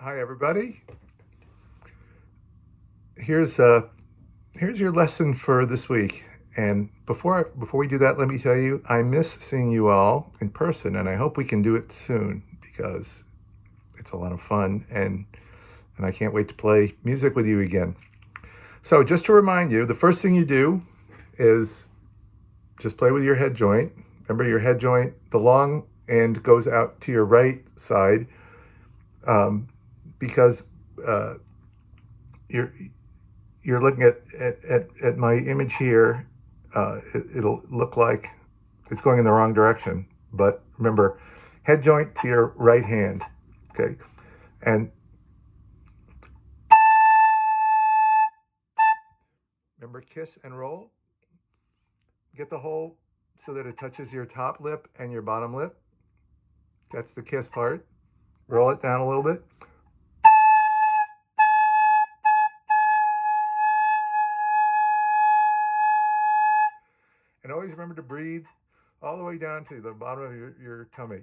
Hi, everybody. Here's your lesson for this week. And before we do that, let me tell you, I miss seeing you all in person, and I hope we can do it soon because it's a lot of fun, and I can't wait to play music with you again. So just to remind you, the first thing you do is just play with your head joint. Remember your head joint, the long end goes out to your right side because you're looking at my image here. It'll look like it's going in the wrong direction. But remember, head joint to your right hand. Okay. And remember, kiss and roll. Get the hole so that it touches your top lip and your bottom lip. That's the kiss part. Roll it down a little bit. And always remember to breathe all the way down to the bottom of your tummy.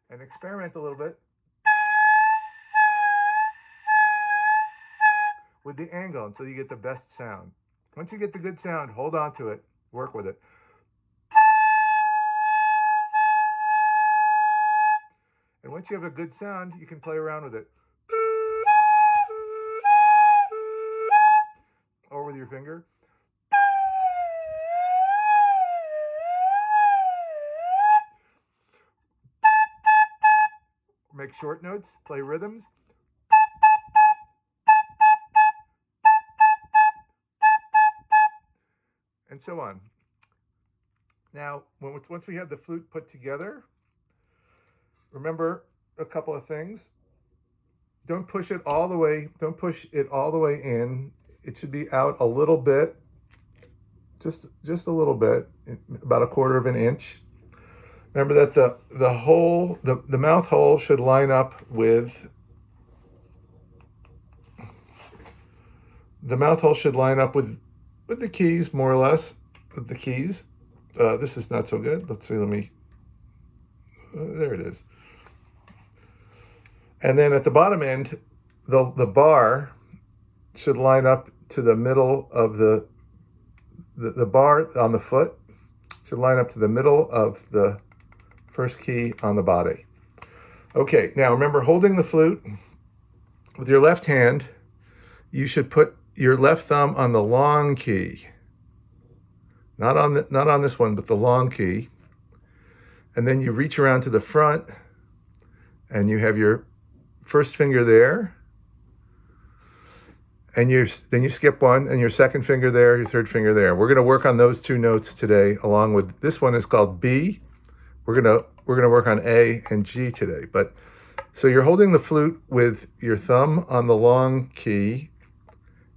And experiment a little bit with the angle until you get the best sound. Once you get the good sound, hold on to it, work with it. And once you have a good sound, you can play around with it. Or with your finger. Make short notes, play rhythms. And so on. Now, once we have the flute put together, remember a couple of things. Don't push it all the way. Don't push it all the way in. It should be out a little bit, just a little bit, about 1/4 of an inch. Remember that the mouth hole should line up with the keys, more or less, with the keys. This is not so good. Let's see. There it is. And then at the bottom end, the bar should line up to the middle of the bar on the foot should line up to the middle of the first key on the body. Okay, now remember, holding the flute with your left hand, you should put your left thumb on the long key. Not on this one, but the long key. And then you reach around to the front and you have your first finger there. And then you skip one, and your second finger there, your third finger there. We're going to work on those 2 notes today, along with this one is called B. We're gonna work on A and G today. But so you're holding the flute with your thumb on the long key,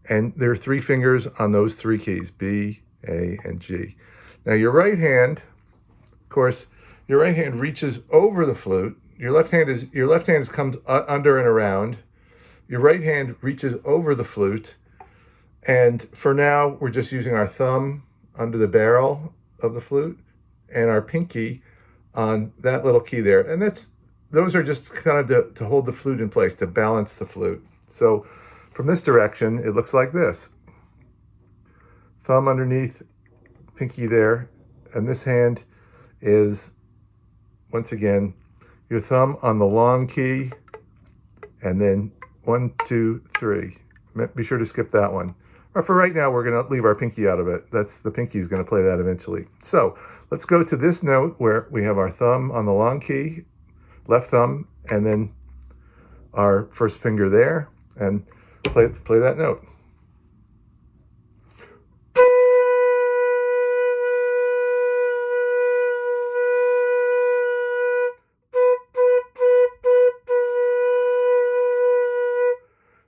and there are 3 fingers on those 3 keys: B, A, and G. Now your right hand, of course, your right hand reaches over the flute. Your left hand comes under and around. Your right hand reaches over the flute, and for now, we're just using our thumb under the barrel of the flute and our pinky on that little key there. And those are just kind of to hold the flute in place, to balance the flute. So from this direction, it looks like this. Thumb underneath, pinky there, and this hand is, once again, your thumb on the long key, and then 1, 2, 3. Be sure to skip that one. Or for right now, we're going to leave our pinky out of it. The pinky is going to play that eventually. So let's go to this note where we have our thumb on the long key, left thumb, and then our first finger there, and play that note.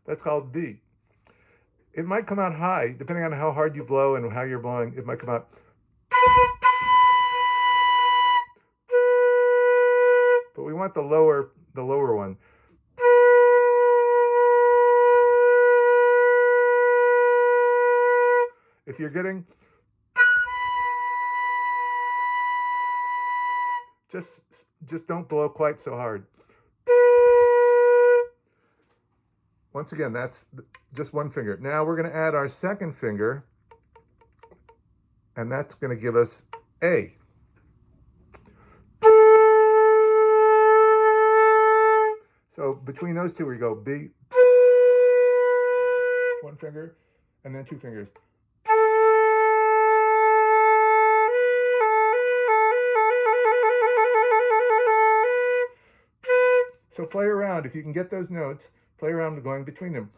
That's called B. It might come out high, depending on how hard you blow and how you're blowing. It might come out. But we want the lower one. If you're getting Just don't blow quite so hard. Once again, that's just one finger. Now we're going to add our second finger, and that's going to give us A. So between those two, we go B, one finger, and then two fingers. So play around. If you can get those notes, play around going between them.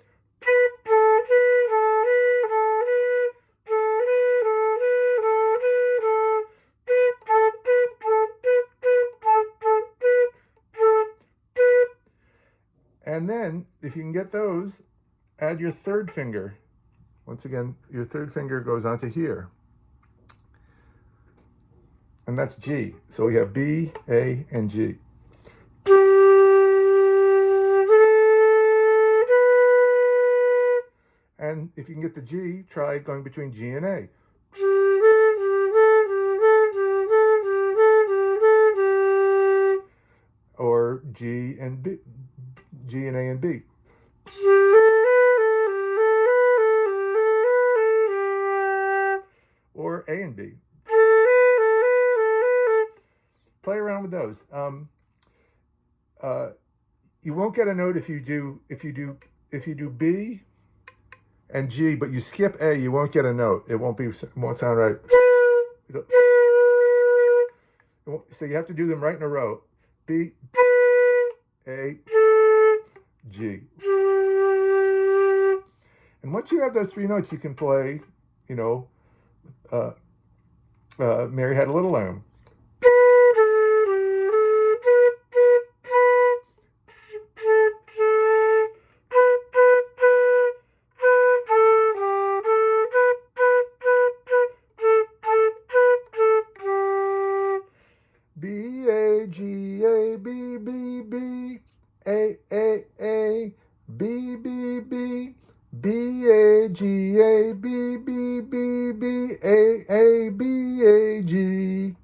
And then, if you can get those, add your third finger. Once again, your third finger goes onto here. And that's G. So we have B, A, and G. And if you can get the G, try going between G and A. Or G and B, G and A and B. Or A and B. Play around with those. You won't get a note if you do B and G, but you skip A, you won't get a note. It won't sound right. So you have to do them right in a row. B, A, G. And once you have those three notes, you can play, Mary Had a Little Lamb. B, A, G, A, B, B, B, A, B, B, B, B, A, G, A, B, B, B, B, A, B, A, G.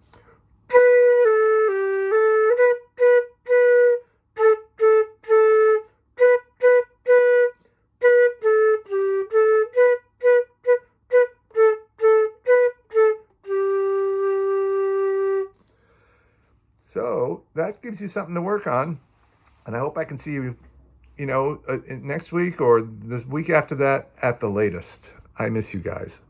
So that gives you something to work on, and I hope I can see you, next week or this week after that at the latest. I miss you guys.